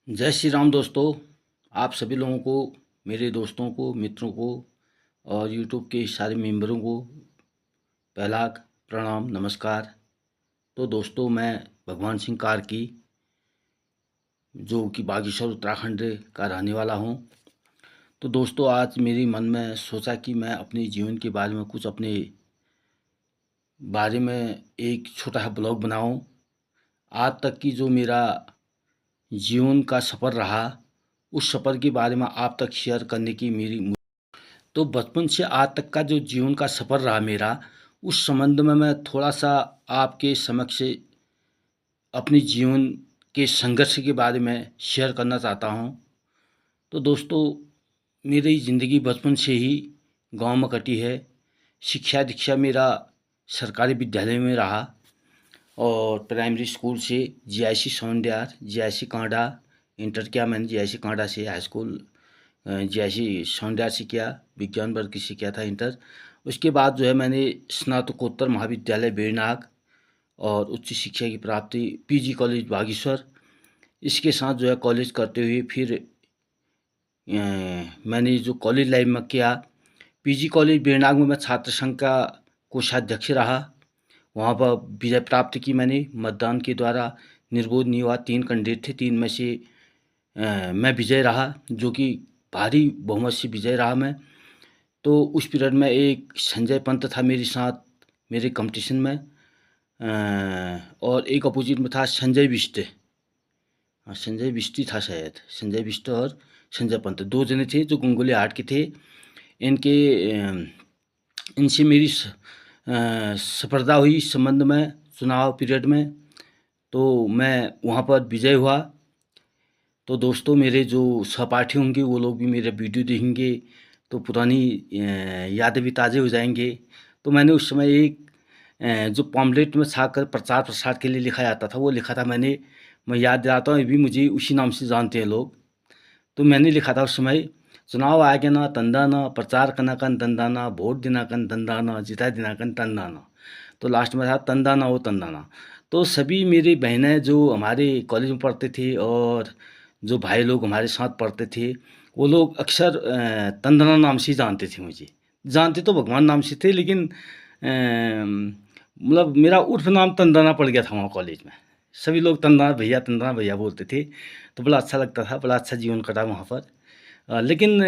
जय श्री राम दोस्तों। आप सभी लोगों को, मेरे दोस्तों को, मित्रों को और यूट्यूब के सारे मेंबरों को पहला प्रणाम नमस्कार। तो दोस्तों, मैं भगवान सिंह कार्की, जो कि बागेश्वर उत्तराखंड का रहने वाला हूं। तो दोस्तों, आज मेरे मन में सोचा कि मैं अपने जीवन के बारे में कुछ अपने बारे में एक छोटा सा ब्लॉग बनाऊं। आज तक की जो मेरा जीवन का सफ़र रहा, उस सफ़र के बारे में आप तक शेयर करने की मेरी। तो बचपन से आज तक का जो जीवन का सफ़र रहा मेरा, उस संबंध में मैं थोड़ा सा आपके समक्ष अपने जीवन के संघर्ष के बारे में शेयर करना चाहता हूँ। तो दोस्तों, मेरी ज़िंदगी बचपन से ही गांव में कटी है। शिक्षा दीक्षा मेरा सरकारी विद्यालय में रहा और प्राइमरी स्कूल से जीआईसी सौंडियार, जीआईसी कांडा, इंटर किया मैंने जीआईसी कांडा से। हाई स्कूल जीआईसी सौंडियार से किया, विज्ञान वर्ग से किया था इंटर। उसके बाद जो है मैंने स्नातकोत्तर महाविद्यालय बेरनाग और उच्च शिक्षा की प्राप्ति पीजी कॉलेज बागेश्वर। इसके साथ जो है कॉलेज करते हुए फिर मैंने जो कॉलेज लाइफ में किया, पीजी कॉलेज बेरनाग में मैं छात्र संघ का कोषाध्यक्ष रहा। वहाँ पर विजय प्राप्त की मैंने मतदान के द्वारा। निर्विरोध नहीं हुआ, 3 कैंडिडेट थे, 3 में से मैं विजय रहा, जो कि भारी बहुमत से विजय रहा मैं। तो उस पीरियड में एक संजय पंत था मेरे साथ मेरे कंपटीशन में, और एक अपोजिट में था संजय बिष्ट। हाँ, संजय बिष्ट था शायद, संजय बिष्ट और संजय पंत 2 जने थे जो गंगोली हाट के थे। इनके इनसे मेरी स्पर्धा हुई इस संबंध में चुनाव पीरियड में। तो मैं वहाँ पर विजय हुआ। तो दोस्तों, मेरे जो सहपाठी होंगे वो लोग भी मेरा वीडियो देखेंगे तो पुरानी यादें भी ताज़े हो जाएंगे। तो मैंने उस समय एक जो पॉम्पलेट में छापकर प्रचार प्रसार के लिए लिखा जाता था वो लिखा था मैंने। मैं याद दिलाता हूँ, अभी मुझे उसी नाम से जानते हैं लोग। तो मैंने लिखा था उस समय, चुनाव आगे ना तंदाना, प्रचार करना कन तंदाना, वोट देना कन तंदाना, जिता देना कन तंदाना। तो लास्ट में था तंदाना हो तंदाना। तो सभी मेरी बहनें जो हमारे कॉलेज में पढ़ते थे और जो भाई लोग हमारे साथ पढ़ते थे, वो लोग अक्सर तंदना नाम से ही जानते थे मुझे। जानते तो भगवान नाम से थे, लेकिन मतलब मेरा उर्फ नाम तंदना पड़ गया था वहाँ कॉलेज में। सभी लोग तंदना भैया बोलते थे। तो बड़ा अच्छा लगता था, बड़ा अच्छा जीवन कटा वहाँ पर। लेकिन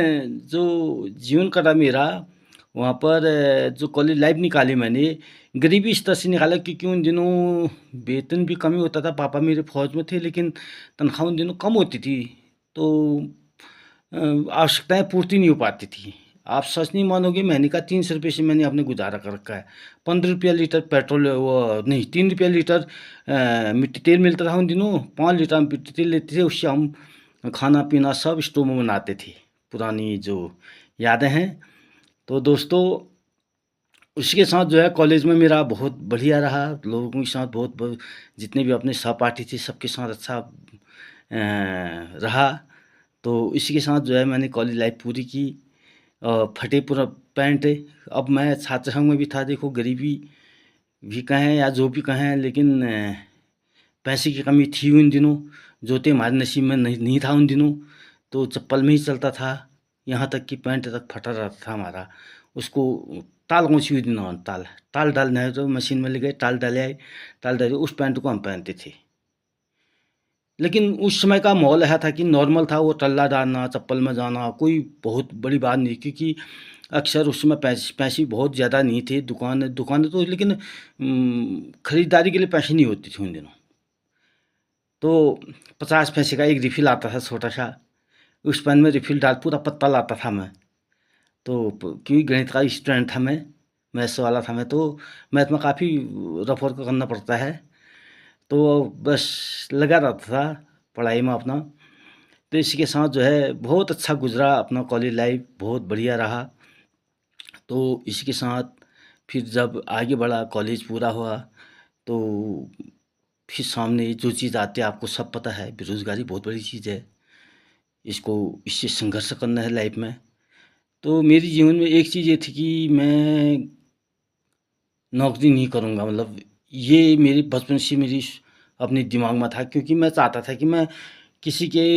जो जीवन कटा मेरा वहाँ पर, जो कॉलेज लाइफ निकाली मैंने, गरीबी स्तर से निकाला, क्योंकि उन दिनों वेतन भी कम ही होता था। पापा मेरे फौज में थे, लेकिन तनख्वाह उन दिनों कम होती थी। तो आवश्यकताएं पूर्ति नहीं हो पाती थी। आप सच नहीं मानोगे, महीने का 300 रुपये से मैंने अपने गुजारा कर रखा है। 15 रुपया लीटर पेट्रोल, वो नहीं, 3 रुपया लीटर मिट्टी तेल मिलता था उन दिनों। 5 लीटर मिट्टी तेल लेते थे, उससे हम खाना पीना सब स्टोव में बनाते थे। पुरानी जो यादें हैं। तो दोस्तों, उसके साथ जो है कॉलेज में मेरा बहुत बढ़िया रहा। लोगों के साथ जितने भी अपने सहपाठी थे सबके साथ अच्छा रहा। तो इसी के साथ जो है मैंने कॉलेज लाइफ पूरी की। फटे पूरा पैंट। अब मैं छात्र संघ में भी था। देखो, गरीबी भी कहें या जो भी कहें, लेकिन पैसे की कमी थी उन दिनों। जूते हमारे नसीब में नहीं था उन दिनों। तो चप्पल में ही चलता था, यहाँ तक कि पैंट तक फटा रहता था हमारा। उसको टाल कौन-सी हुई दिनों, टाल टाल डालना है तो मशीन में ले गए, टाल डाले आए, टाल डाले, उस पैंट को हम पहनते थे। लेकिन उस समय का माहौल ऐसा था कि नॉर्मल था, वो टल्ला डालना, चप्पल में जाना कोई बहुत बड़ी बात नहीं, क्योंकि अक्सर उस समय पैसे बहुत ज़्यादा नहीं थे। दुकानें तो, लेकिन खरीदारी के लिए पैसे नहीं होते थे उन दिनों। तो 50 पैसे का एक रिफ़िल आता था छोटा-सा, उस पेन में रिफ़िल डाल पूरा पत्ता लाता था मैं। तो क्योंकि गणित का स्टूडेंट था मैं, मैथ्स वाला था मैं, तो मैथ में काफ़ी रफ़ वर्क करना पड़ता है। तो बस लगा रहता था पढ़ाई में अपना। तो इसी के साथ जो है बहुत अच्छा गुज़रा अपना कॉलेज लाइफ, बहुत बढ़िया रहा। तो इसी के साथ फिर जब आगे बढ़ा, कॉलेज पूरा हुआ, तो फिर सामने जो चीज़ आती है आपको सब पता है, बेरोज़गारी बहुत बड़ी चीज़ है। इससे संघर्ष करना है लाइफ में। तो मेरे जीवन में एक चीज़ ये थी कि मैं नौकरी नहीं करूँगा, मतलब ये मेरी बचपन से मेरी अपने दिमाग में था, क्योंकि मैं चाहता था कि मैं किसी के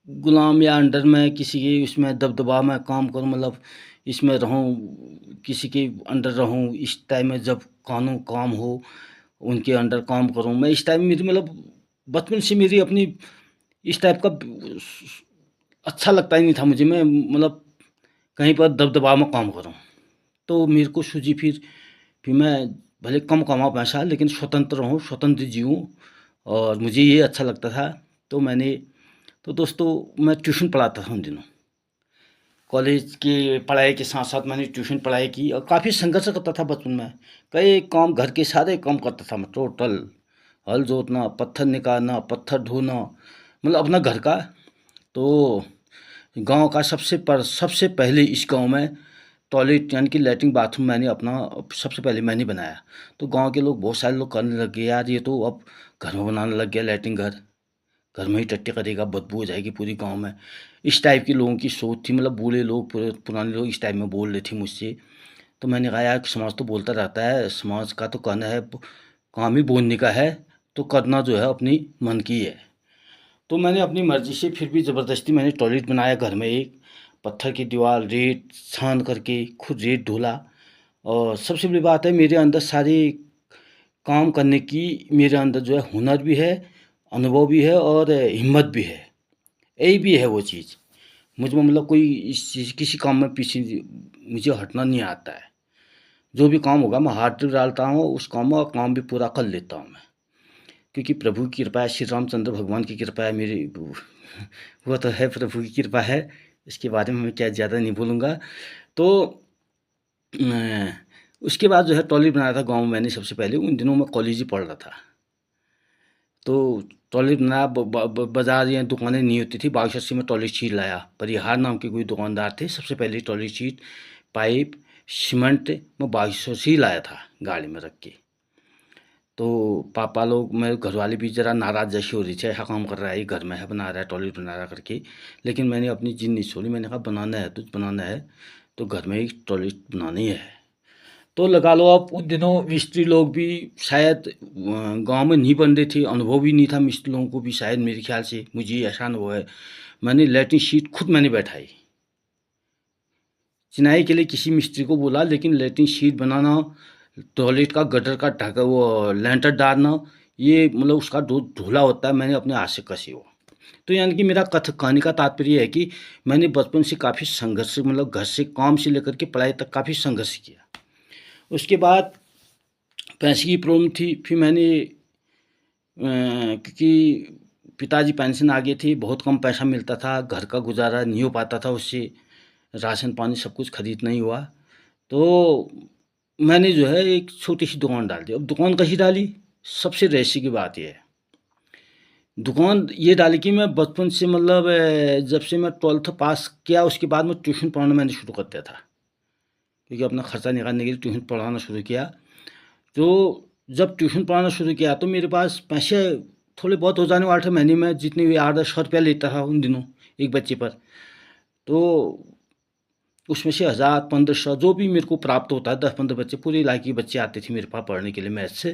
गुलाम या अंडर में, किसी के उसमें दबदबा में काम करूँ, मतलब इसमें रहूँ, किसी के अंडर रहूँ, इस टाइम में जब कानून काम हो उनके अंडर काम करूँ। मैं इस टाइम मेरी मतलब बचपन से मेरी अपनी इस टाइप का अच्छा लगता ही नहीं था मुझे। मैं मतलब कहीं पर दबदबा में काम करूँ। तो मेरे को सूझी फिर मैं भले कम कमाऊँ पैसा, लेकिन स्वतंत्र रहूँ, स्वतंत्र जिऊँ, और मुझे ये अच्छा लगता था। तो मैंने तो दोस्तों मैं ट्यूशन पढ़ाता था उन दिनों। कॉलेज की पढ़ाई के साथ-साथ मैंने ट्यूशन पढ़ाई की और काफ़ी संघर्ष करता था बचपन में। कई काम, घर के सारे काम करता था मैं टोटल। हल जोतना, पत्थर निकालना, पत्थर ढोना, मतलब अपना घर का। तो गाँव का सबसे पहले इस गाँव में टॉयलेट यानी कि लैट्रिन बाथरूम मैंने अपना सबसे पहले मैंने बनाया। तो गाँव के लोग, बहुत सारे लोग करने लग गए, यार ये तो अब घर में बनाने लग गया लैट्रिन, घर में ही टट्टी करेगा, बदबू हो जाएगी पूरी गाँव में। इस टाइप के लोगों की सोच थी, मतलब बूढ़े लोग, पुराने लोग इस टाइप में बोल रहे थे मुझसे। तो मैंने कहा यार समाज तो बोलता रहता है, समाज का तो कहना है काम ही बोलने का है, तो करना जो है अपनी मन की है। तो मैंने अपनी मर्जी से फिर भी ज़बरदस्ती मैंने टॉयलेट बनाया घर में, एक पत्थर की दीवार, रेत छान करके खुद रेत ढोला। और सबसे बड़ी बात है, मेरे अंदर सारे काम करने की, मेरे अंदर जो है हुनर भी है, अनुभव भी है और हिम्मत भी है। यही भी है वो चीज़ मुझ में, मतलब कोई इस चीज़ किसी काम में पीछे मुझे हटना नहीं आता है। जो भी काम होगा मैं हाथ डालता हूँ उस काम में, और काम भी पूरा कर लेता हूँ मैं, क्योंकि प्रभु की कृपा है, श्री रामचंद्र भगवान की कृपा है मेरी। वो तो है, प्रभु की कृपा है, इसके बारे में मैं क्या ज़्यादा नहीं बोलूँगा। तो उसके बाद जो है टॉयलेट बनाया था गाँव में मैंने सबसे पहले। उन दिनों मैं कॉलेज ही पढ़ रहा था। तो टॉयलेट बनाया, बाज़ार या दुकानें नहीं होती थी, बागेश्वर से मैं टॉयलेट शीट लाया। परिहार नाम के कोई दुकानदार थे, सबसे पहले टॉयलेट शीट, पाइप, सीमेंट मैं बागेश्वर से ही लाया था गाड़ी में रख के। तो पापा लोग, मेरे घरवाले भी ज़रा नाराज़ जैसे हो रही थी, ऐसा काम कर रहा है ये, घर में है बना रहा है, टॉयलेट बना रहा करके। लेकिन मैंने अपनी जिद नहीं छोड़ी, मैंने कहा बनाना है तो बनाना है, तो घर में ही टॉयलेट बनानी है। तो लगा लो आप, उन दिनों मिस्त्री लोग भी शायद गांव में नहीं बन रहे थे, अनुभव भी नहीं था मिस्त्री लोगों को भी शायद, मेरे ख्याल से मुझे ये ऐसा अनुभव है। मैंने लैट्रिन शीट खुद मैंने बैठाई, चिनाई के लिए किसी मिस्त्री को बोला, लेकिन लैट्रिन शीट बनाना, टॉयलेट का गटर का ढका वो लेंटर डालना, ये मतलब उसका धूला होता है, मैंने अपने हाथ से कसी वो। तो यानी कि मेरा कहानी का तात्पर्य है कि मैंने बचपन से काफ़ी संघर्ष, मतलब घर से काम से लेकर के पढ़ाई तक काफ़ी संघर्ष किया। उसके बाद पैसे की प्रॉब्लम थी, फिर मैंने क्योंकि पिताजी पेंशन आ गए थे, बहुत कम पैसा मिलता था, घर का गुजारा नहीं हो पाता था उससे, राशन पानी सब कुछ खरीदना ही हुआ। तो मैंने जो है एक छोटी सी दुकान डाल दी। अब दुकान कैसी डाली, सबसे रहस्य की बात यह है, दुकान ये डाली कि मैं बचपन से, मतलब जब से मैं 12th पास किया उसके बाद मैं ट्यूशन पढ़ाना मैंने शुरू कर दिया था, क्योंकि अपना खर्चा निकालने के लिए ट्यूशन पढ़ाना शुरू किया। तो जब ट्यूशन पढ़ाना शुरू किया तो मेरे पास पैसे थोड़े बहुत हो जाने वाले थे, महीने में जितने भी 800-1000 रुपया लेता था उन दिनों एक बच्चे पर। तो उसमें से 1000-1500 जो भी मेरे को प्राप्त होता है, 10-15 बच्चे, पूरे इलाके के बच्चे आते थे मेरे पास पढ़ने के लिए मैथ से,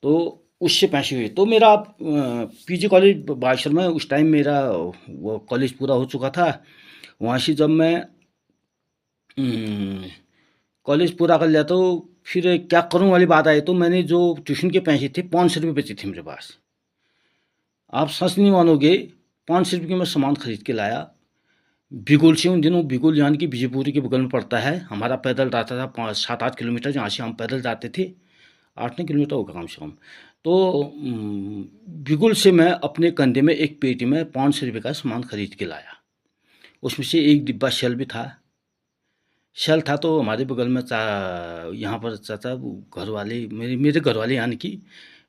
तो उससे पैसे हुए। तो मेरा पीजी कॉलेज बागेश्वर में उस टाइम मेरा वो कॉलेज पूरा हो चुका था। वहाँ से जब मैं कॉलेज पूरा कर लिया तो फिर क्या करूँ वाली बात आई, तो मैंने जो ट्यूशन के पैसे थे, 500 रुपये बचे थे मेरे पास। आप सच नहीं मानोगे, 500 रुपये के मैं सामान खरीद के लाया बिगुल से। उन दिनों बिगुल यानी कि विजयपुरी के बगल में पड़ता है, हमारा पैदल जाता था 5-7-8 किलोमीटर, जहाँ से हम पैदल जाते थे, 8-9 किलोमीटर होगा कम से कम। तो बिगुल से मैं अपने कंधे में एक पेटी में 500 रुपये का सामान खरीद के लाया। उसमें से एक डिब्बा शेल भी था। शेल था तो हमारे बगल में यहाँ पर चाचा घर वाले, मेरे घर वाले यानी कि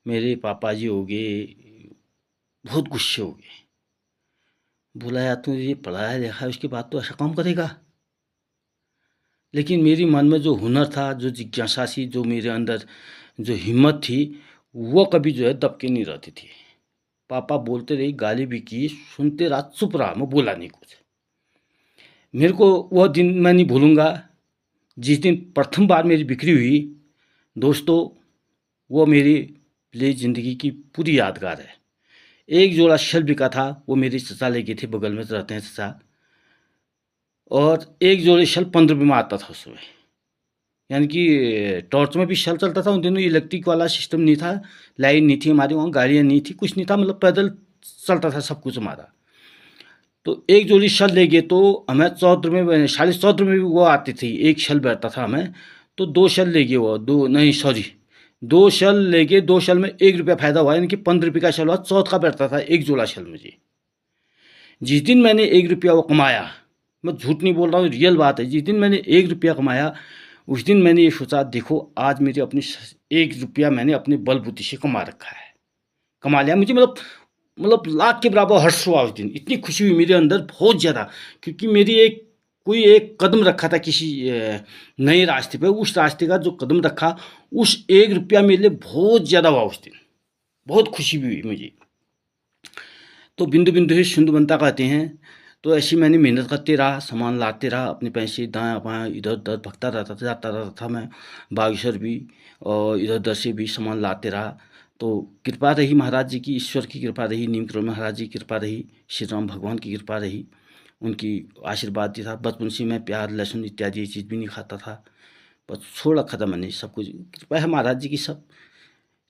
मेरे पापा जी हो गए, बहुत गुस्से हो गए। बोला यार तू ये पढ़ाया लिखा है, उसके बाद तो ऐसा काम करेगा। लेकिन मेरी मन में जो हुनर था, जो जिज्ञासा थी, जो मेरे अंदर जो हिम्मत थी, वो कभी जो है दब के नहीं रहती थी। पापा बोलते रहे, गाली भी की, सुनते रहा, चुप रहा, मैं बोला नहीं कुछ। मेरे को वह दिन मैं नहीं भूलूंगा, जिस दिन प्रथम बार मेरी बिक्री हुई दोस्तों, वो मेरी लिए ज़िंदगी की पूरी यादगार है। एक जोड़ा शल बिका था, वो मेरे चचा ले गए थे, बगल में रहते हैं चचा। और एक जोड़ी शल 15 रुपये में आता था उस समय। यानी कि टॉर्च में भी शल चलता था उन दिनों, इलेक्ट्रिक वाला सिस्टम नहीं था, लाइन नहीं थी हमारे वहाँ, गाड़ियाँ नहीं थी, कुछ नहीं था, मतलब पैदल चलता था सब कुछ हमारा। तो एक जोड़ी शल ले गए तो हमें 14 रुपये 14.5 रुपये में भी वो आती थी, एक शल बैठता था हमें। तो 2 शल ले गए, वो दो नहीं सॉरी 2 शल ले गए, 2 शल में 1 रुपया फ़ायदा हुआ, यानी कि 15 रुपये का शल हुआ, 14 का बैठता था एक जोड़ा शल मुझे। जिस दिन मैंने 1 रुपया वो कमाया, मैं झूठ नहीं बोल रहा हूँ, रियल बात है, जिस दिन मैंने 1 रुपया कमाया, उस दिन मैंने ये सोचा, देखो आज मेरे अपनी 1 रुपया मैंने अपने बलबूते से कमा रखा है, कमा लिया। मुझे मतलब लाख के बराबर हर्ष हुआ उस दिन, इतनी खुशी हुई मेरे अंदर बहुत ज़्यादा, क्योंकि मेरी कोई एक कदम रखा था किसी नए रास्ते पे, उस रास्ते का जो कदम रखा, उस 1 रुपया मेरे लिए बहुत ज़्यादा हुआ उस दिन, बहुत खुशी भी हुई मुझे। तो बिंदु बिंदु ही सिंधु बनता कहते हैं। तो ऐसी मैंने मेहनत करते रहा, सामान लाते रहा, अपने पैसे दाएँ बाएँ इधर उधर भगता रहता था, जाता रहता था मैं बागेश्वर भी, और इधर उधर से भी सामान लाते रहा। तो कृपा रही महाराज जी की, ईश्वर की कृपा रही, नीम करोड़ महाराज जी की कृपा रही, श्री राम भगवान की कृपा रही, उनकी आशीर्वाद दिया था। बचपन से मैं प्याज लहसुन इत्यादि ये चीज़ भी नहीं खाता था, बस छोड़ रखा था मैंने सब कुछ, कृपा है महाराज जी की सब।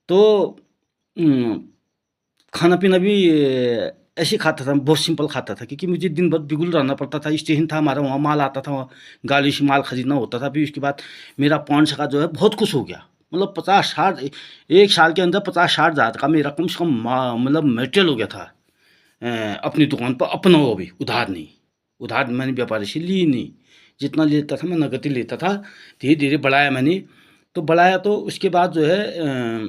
तो खाना पीना भी ऐसे ही खाता था, बहुत सिंपल खाता था, क्योंकि मुझे दिन भर बिगुल रहना पड़ता था, स्टेशन था हमारा, वहाँ माल आता था, वहाँ गाड़ी से माल खरीदना होता था। फिर उसके बाद मेरा 5 का जो है बहुत कुछ हो गया, मतलब 50-60 एक साल के अंदर 50-60 हज़ार का मेरा कम से कम मतलब मटेरियल हो गया था अपनी दुकान पर, अपना वो भी उधार नहीं, उधार मैंने व्यापारी से ली नहीं, जितना लेता था मैं नगद ही लेता था। धीरे धीरे बढ़ाया मैंने, तो बढ़ाया तो उसके बाद जो है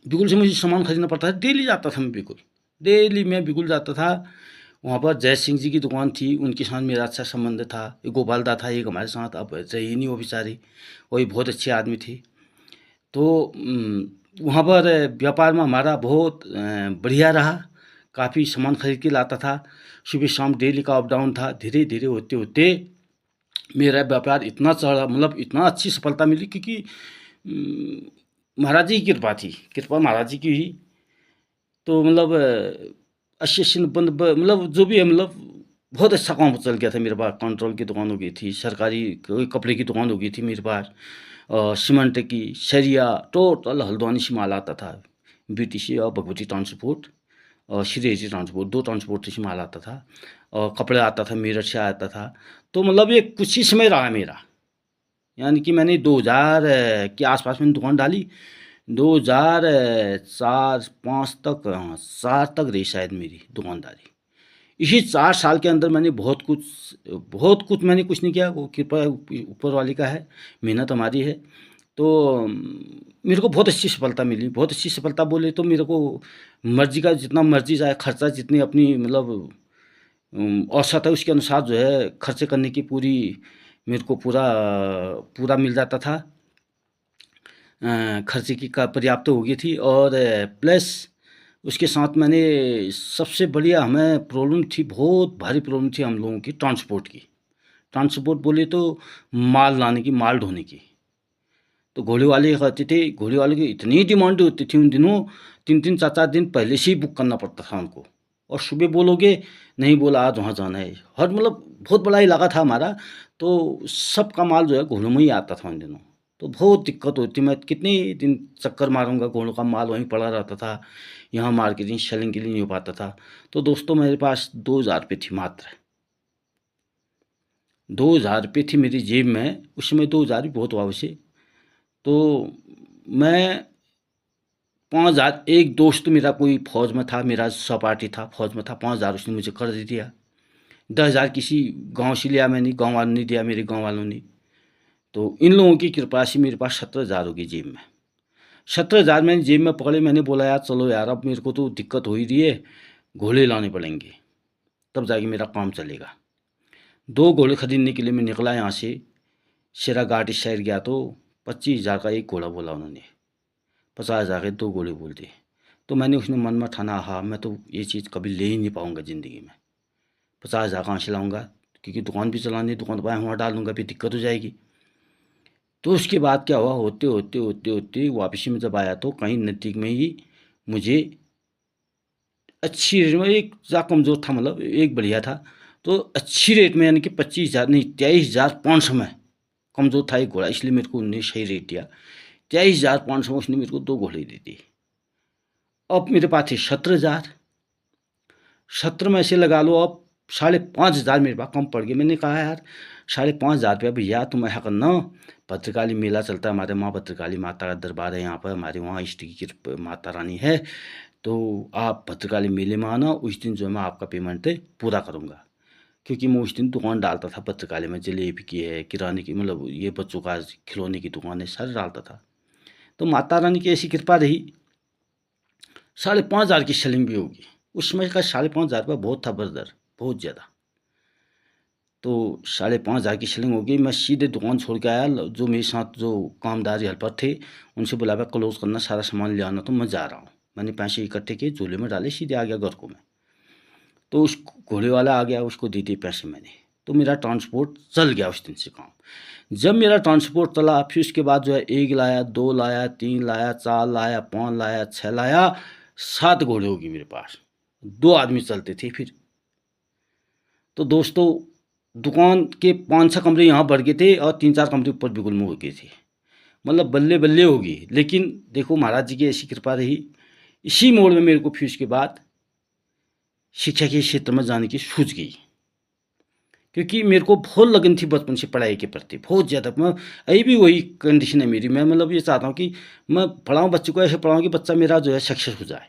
बिगुल से मुझे सामान खरीदना पड़ता था, डेली जाता था मैं बिगुल, डेली मैं बिगुल जाता था। वहाँ पर जय सिंह जी की दुकान थी, उनके साथ मेरा अच्छा संबंध था। एक गोपालदा था एक हमारे साथ, अब रही नहीं वो बेचारी, वही बहुत अच्छे आदमी थे। तो वहाँ पर व्यापार में हमारा बहुत बढ़िया रहा, काफ़ी सामान खरीद के लाता था, सुबह शाम डेली का अप डाउन था। धीरे धीरे होते होते मेरा व्यापार इतना चढ़ा, मतलब इतना अच्छी सफलता मिली, क्योंकि महाराज जी की कृपा थी, कृपा महाराज जी की ही। तो मतलब 80-90 मतलब जो भी है, मतलब बहुत अच्छा काम चल गया था मेरे पास। कंट्रोल की दुकान हो गई थी, सरकारी कोई कपड़े की दुकान हो गई थी मेरे पास, सीमेंट की, सरिया, टोटल हल्द्वानी से माल आता था, बीटीसी और भगवती ट्रांसपोर्ट और श्री हरि ट्रांसपोर्ट, 2 ट्रांसपोर्ट से माल आता था, और कपड़े आता था मेरठ से आता था। तो मतलब ये कुछ ही समय रहा मेरा, यानी कि मैंने 2000 के आसपास में दुकान डाली, 2004-5 तक, हाँ 7 तक रही शायद मेरी दुकानदारी। इसी 4 साल के अंदर मैंने बहुत कुछ मैंने कुछ नहीं किया, वो कृपा ऊपर वाले का है, मेहनत हमारी है। तो मेरे को बहुत अच्छी सफलता मिली, बहुत अच्छी सफलता बोले तो मेरे को मर्ज़ी का जितना मर्ज़ी चाहे खर्चा, जितनी अपनी मतलब औसत है उसके अनुसार जो है खर्चे करने की पूरी मेरे को पूरा मिल जाता था। खर्चे की का पर्याप्त हो गई थी, और प्लस उसके साथ मैंने सबसे बढ़िया हमें प्रॉब्लम थी, बहुत भारी प्रॉब्लम थी हम लोगों की ट्रांसपोर्ट की। ट्रांसपोर्ट बोले तो माल लाने की, माल ढोने की। तो घोड़े वाले कहते थे, घोड़े वाले की इतनी डिमांड होती थी उन दिनों, 3-3 4-4 दिन पहले से ही बुक करना पड़ता था उनको, और सुबह बोलोगे नहीं बोला आज वहाँ जाना है, हर मतलब बहुत बड़ा इलाका था हमारा, तो सबका माल जो है घोड़ों में ही आता था उन दिनों। तो बहुत दिक्कत होती, मैं कितने दिन चक्कर मारूंगा, घोड़ों का माल वहीं पड़ा रहता था, यहाँ मार्केटिंग सेलिंग के लिए नहीं हो पाता था। तो दोस्तों मेरे पास 2000 रुपये थी, मात्र 2000 रुपये थी मेरी जेब में, उस समय 2000 भी बहुत हुआ वैसे। तो मैं 5000, एक दोस्त मेरा कोई फौज में था, मेरा सहपाठी था फौज में था, 5000 उसने मुझे कर्ज दिया। 10,000 किसी गांव से लिया मैंने, गांव वालों ने दिया, मेरे गांव वालों ने। तो इन लोगों की कृपा से मेरे पास 17,000 होगी जेब में। 17,000 मैंने जेब में पकड़े, मैंने बोला यार चलो यार, अब मेरे को तो दिक्कत हो ही रही है, घोड़े लाने पड़ेंगे तब जाके मेरा काम चलेगा। 2 घोड़े खरीदने के लिए मैं निकला यहाँ से, शेराघाट इस शहर गया तो 25,000 का एक घोड़ा बोला उन्होंने, 50,000 के 2 घोड़े बोल दिए। तो मैंने उसने मन में ठाना, हाँ मैं तो ये चीज़ कभी ले ही नहीं पाऊँगा ज़िंदगी में, 50,000 कहाँ से लाऊँगा, क्योंकि दुकान भी चलानी है, दुकान पर वहाँ डाल दूँगा फिर दिक्कत हो जाएगी। तो उसके बाद क्या हुआ, होते होते होते होते वापसी में जब आया तो कहीं नज़दीक में ही मुझे अच्छी रेट में, एक ज़्यादा कमज़ोर था, मतलब एक बढ़िया था, तो अच्छी रेट में, यानी कि 25,000 नहीं 23,500 में। कमज़ोर था एक घोड़ा, इसलिए मेरे को उन्होंने सही रेट दिया। 23,500 में उसने मेरे को 2 घोड़े दे दिए। अब मेरे पास थे 17,000, 17 में ऐसे लगा लो, अब 5,500 मेरे पास कम पड़ गए। मैंने कहा यार 5,500 रुपया भैया तुम ऐसा करना, भद्रकाली मेला चलता है हमारे, माँ भद्रकाली माता का दरबार है यहाँ पर, हमारे वहाँ इष्ट की माता रानी है, तो आप भद्रकाली मेले में आना, उस दिन जो है मैं आपका पेमेंट पूरा करूँगा। क्योंकि मैं उस दिन दुकान डालता था भद्रकाली में, जलेबी की है, किराने की, मतलब ये बच्चों का खिलौने की दुकान है, सारे डालता था। तो माता रानी की ऐसी कृपा रही, 5,500 की सेलिंग भी होगी। उस समय का 5,500 रुपये बहुत था ब्रदर, बहुत ज़्यादा। तो 5,500 की सेलिंग हो गई। मैं सीधे दुकान छोड़ के आया, जो मेरे साथ जो कामदार हेल्पर थे उनसे बोला भाई क्लोज करना, सारा सामान ले आना, तो मैं जा रहा हूँ। मैंने पैसे इकट्ठे किए, झोले में डाले, सीधे आ गया घर को मैं। तो उस घोड़े वाला आ गया, उसको दे दिए पैसे मैंने, तो मेरा ट्रांसपोर्ट चल गया उस दिन से काम। जब मेरा ट्रांसपोर्ट चला, फिर उसके बाद जो है 1 लाया, 2 लाया, 3 लाया, 4 लाया, 5 लाया, 6 लाया, 7 घोड़े होगी मेरे पास, 2 आदमी चलते थे फिर। तो दोस्तों दुकान के 5-6 कमरे यहाँ बढ़ गए थे और 3-4 कमरे ऊपर बिगुल में हो गए थे, मतलब बल्ले बल्ले होगी। लेकिन देखो महाराज जी की ऐसी कृपा रही, इसी मोड़ में मेरे को फिर उसके बाद शिक्षा के क्षेत्र में जाने की सूझ गई, क्योंकि मेरे को बहुत लगन थी बचपन से पढ़ाई के प्रति, बहुत ज़्यादा। मैं अभी भी वही कंडीशन है मेरी, मैं मतलब ये चाहता हूँ कि मैं पढ़ाऊँ बच्चों को, ऐसे पढ़ाऊँ कि बच्चा मेरा जो है सक्सेस हो जाए।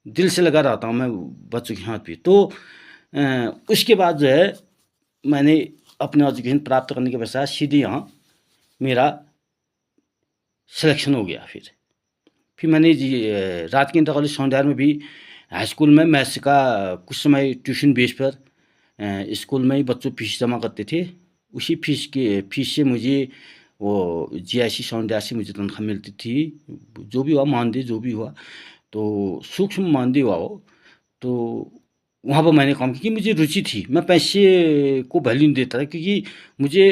दिल से लगा रहता हूँ मैं बच्चों के हाथ भी। तो उसके बाद जो है मैंने अपने एजुकेशन प्राप्त करने के पश्चात सीधे यहाँ मेरा सिलेक्शन हो गया। फिर मैंने जी रात के इंटर कॉलेज सौंदर्य में भी हाई स्कूल में मैथ्स का कुछ समय ट्यूशन बेस पर स्कूल में ही बच्चों फीस जमा करते थे। उसी फीस से मुझे वो जीआईसी सौंदर्य से मुझे तनख्वाह मिलती थी, जो भी हुआ मानदेय जो भी हुआ, तो सूक्ष्म मानदेय हुआ हो। तो वहाँ पर मैंने काम किया कि मुझे रुचि थी, मैं पैसे को वैल्यू नहीं देता था, क्योंकि मुझे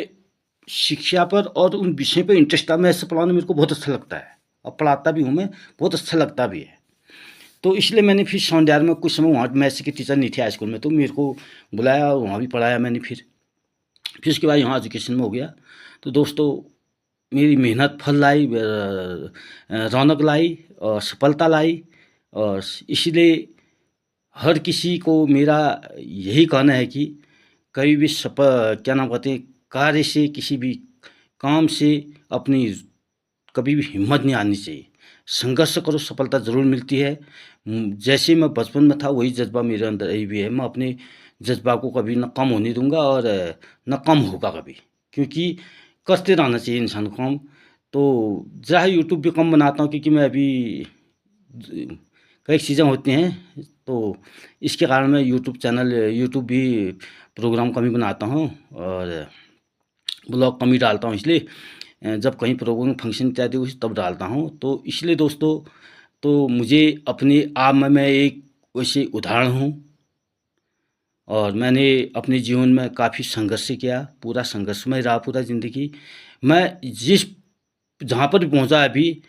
शिक्षा पर और उन विषय पर इंटरेस्ट था। मैं ऐसे पढ़ाना मेरे को बहुत अच्छा लगता है, और पढ़ाता भी हूँ मैं, बहुत अच्छा लगता भी है। तो इसलिए मैंने फिर सौंदर्य में कुछ समय, वहाँ मैथ्स के टीचर नहीं थे हाई स्कूल में, तो मेरे को बुलाया, वहाँ भी पढ़ाया मैंने। फिर उसके बाद यहाँ एजुकेशन में हो गया। तो दोस्तों मेरी मेहनत फल लाई, रौनक लाई और सफलता लाई, और इसलिए हर किसी को मेरा यही कहना है कि कभी भी क्या नाम कहते हैं, कार्य से, किसी भी काम से अपनी कभी भी हिम्मत नहीं आनी चाहिए। संघर्ष करो, सफलता ज़रूर मिलती है। जैसे मैं बचपन में था वही जज्बा मेरे अंदर अभी भी है। मैं अपने जज्बा को कभी न कम होने दूंगा और न कम होगा कभी, क्योंकि करते रहना चाहिए इंसान को काम। तो चाहे यूट्यूब भी कम बनाता हूँ, क्योंकि मैं अभी कई चीज़ें होती हैं, तो इसके कारण मैं यूट्यूब भी प्रोग्राम कम ही बनाता हूँ और ब्लॉग कम ही डालता हूँ। इसलिए जब कहीं प्रोग्राम फंक्शन इत्यादि हुई तब डालता हूँ। तो इसलिए दोस्तों, तो मुझे अपने आप में मैं एक वैसे उदाहरण हूँ, और मैंने अपने जीवन में काफ़ी संघर्ष किया, पूरा संघर्षमय रहा पूरा ज़िंदगी। मैं जहाँ पर भी पहुँचा अभी,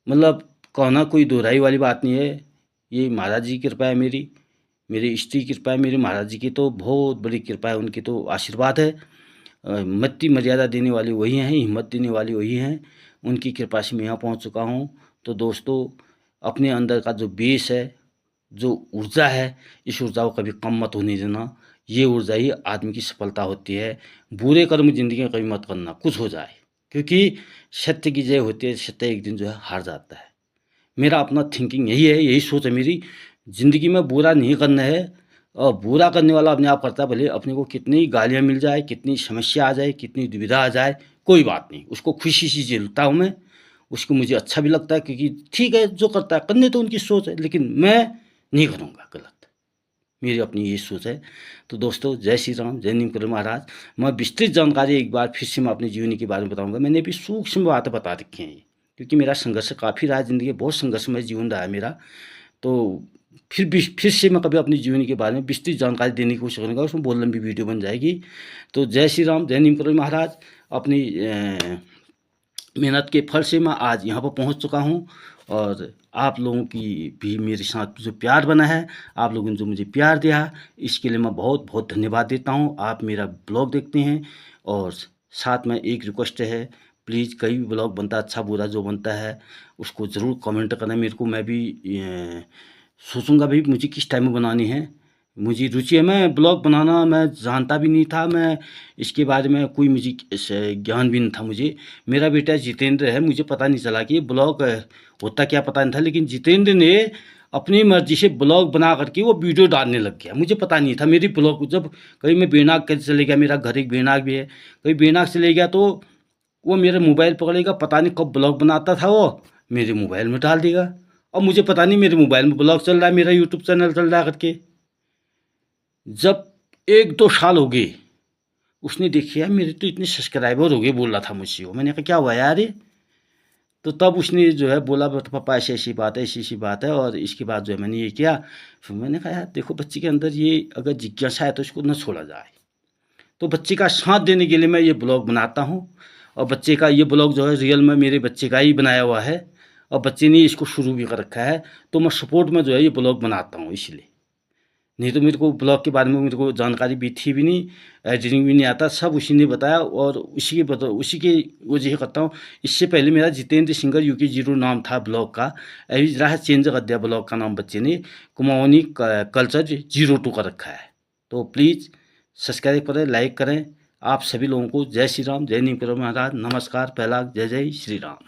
मतलब कहना कोई दोहराई वाली बात नहीं है, ये महाराज जी की कृपा है, मेरे इष्ट की कृपा है, मेरे महाराज जी की तो बहुत बड़ी कृपा है, उनकी तो आशीर्वाद है। मति मर्यादा देने वाली वही हैं, हिम्मत देने वाली वही हैं, उनकी कृपा से मैं यहाँ पहुँच चुका हूँ। तो दोस्तों अपने अंदर का जो बेस है, जो ऊर्जा है, इस ऊर्जा को कभी कम मत होने देना। ये ऊर्जा ही आदमी की सफलता होती है। बुरे कर्म ज़िंदगी में कभी मत करना, कुछ हो जाए, क्योंकि सत्य की जय होती है, सत्य एक दिन जो है हार जाता है। मेरा अपना थिंकिंग यही है, यही सोच है मेरी। ज़िंदगी में बुरा नहीं करना है, और बुरा करने वाला अपने आप करता है, भले अपने को कितनी गालियाँ मिल जाए, कितनी समस्या आ जाए, कितनी दुविधा आ जाए, कोई बात नहीं, उसको खुशी से झेलता हूँ मैं। उसको मुझे अच्छा भी लगता है, क्योंकि ठीक है जो करता है करने तो उनकी सोच है, लेकिन मैं नहीं करूँगा गलत, मेरी अपनी ये सोच है। तो दोस्तों जय श्री राम, जय नीमकरण महाराज। मैं विस्तृत जानकारी एक बार फिर से मैं अपनी जीवनी के बारे में बताऊंगा। मैंने भी सूक्ष्म बातें बता रखी हैं, क्योंकि मेरा संघर्ष काफ़ी रहा, ज़िंदगी बहुत संघर्षमय जीवन रहा है मेरा। तो फिर से मैं कभी अपनी जीवनी के बारे में विस्तृत जानकारी देने की कोशिश करूँगा, उसमें बहुत लंबी वीडियो बन जाएगी। तो जय श्री राम, जय नीमकरण महाराज। अपनी मेहनत के फल से मैं आज यहाँ पर पहुँच चुका हूँ, और आप लोगों की भी मेरे साथ जो प्यार बना है, आप लोगों ने जो मुझे प्यार दिया, इसके लिए मैं बहुत बहुत धन्यवाद देता हूँ। आप मेरा ब्लॉग देखते हैं और साथ में एक रिक्वेस्ट है, प्लीज़ कहीं भी ब्लॉग बनता है, अच्छा बुरा जो बनता है उसको ज़रूर कमेंट करना मेरे को। मैं भी सोचूंगा भाई मुझे किस टाइम में बनानी है। मुझे रुचि है, मैं ब्लॉग बनाना मैं जानता भी नहीं था, मैं इसके बारे में कोई मुझे ज्ञान भी नहीं था मुझे। मेरा बेटा जितेंद्र है, मुझे पता नहीं चला कि ये ब्लॉग होता क्या पता नहीं था, लेकिन जितेंद्र ने अपनी मर्जी से ब्लॉग बना करके वो वीडियो डालने लग गया। मुझे पता नहीं था मेरी ब्लॉग जब कहीं मैं बेनाग कर चले गया, मेरा घर एक बेनाग भी है, कहीं बेनाग चले गया तो वो मेरे मोबाइल पकड़ेगा, पता नहीं कब ब्लॉग बनाता था वो मेरे मोबाइल में डाल देगा। और मुझे पता नहीं मेरे मोबाइल में ब्लॉग चल रहा है, मेरा यूट्यूब चैनल चल रहा है करके। जब 1-2 साल हो गए, उसने देखा यार मेरे तो इतने सब्सक्राइबर हो गए, बोल रहा था मुझसे वो। मैंने कहा क्या हुआ यार ये? तो तब उसने जो है बोला पापा ऐसी ऐसी बात है, ऐसी ऐसी बात है। और इसके बाद जो है मैंने ये किया। फिर मैंने कहा यार देखो बच्चे के अंदर ये अगर जिज्ञासा है तो इसको न छोड़ा जाए। तो बच्चे का साथ देने के लिए मैं ये ब्लॉग बनाता हूँ। और बच्चे का ये ब्लॉग जो है रियल में मेरे बच्चे का ही बनाया हुआ है, और बच्चे ने इसको शुरू भी कर रखा है। तो मैं सपोर्ट में जो है ये ब्लॉग बनाता हूँ इसलिए। नहीं तो मेरे को ब्लॉग के बारे में मेरे को जानकारी भी थी भी नहीं, एडिटिंग भी नहीं आता, सब उसी ने बताया और उसी के वजह करता हूँ। इससे पहले मेरा जितेंद्र सिंगर UK0 नाम था ब्लॉग का, अभी जरा चेंज कर दिया ब्लॉग का नाम बच्चे ने, कुमाऊनी कल्चर 02 का रखा है। तो प्लीज़ सब्सक्राइब करें, लाइक करें। आप सभी लोगों को जय श्री राम, जय नीम करो महाराज, नमस्कार, पहला जय जय श्री राम।